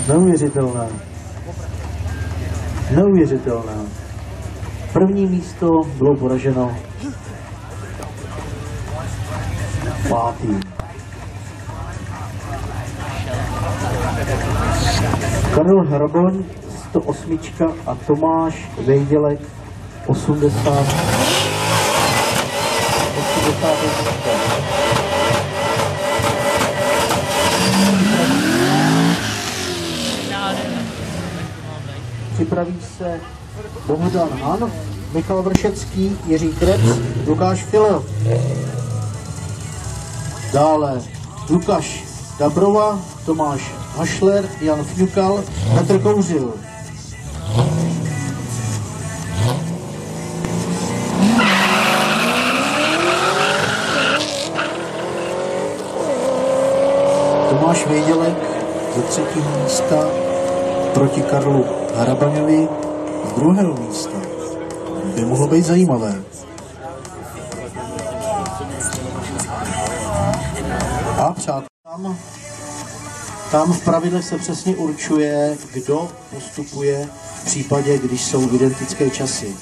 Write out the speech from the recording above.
Neuvěřitelné. Neuvěřitelné. První místo bylo poraženo 5. Karel Hraboň 108 a Tomáš Vejdělek 80. Připraví se Bohdan Han, Michal Vršecký, Jiří Krebs, Lukáš Filler. Dále Lukáš Dabrova, Tomáš Hašler, Jan Fňukal, Petr Kouřil. Tomáš Vejdělek ze 3. místa proti Karlu Hrabaňovi z 2. místa. By mohlo být zajímavé. A přátelé, tam v pravidlech se přesně určuje, kdo postupuje v případě, když jsou identické časy.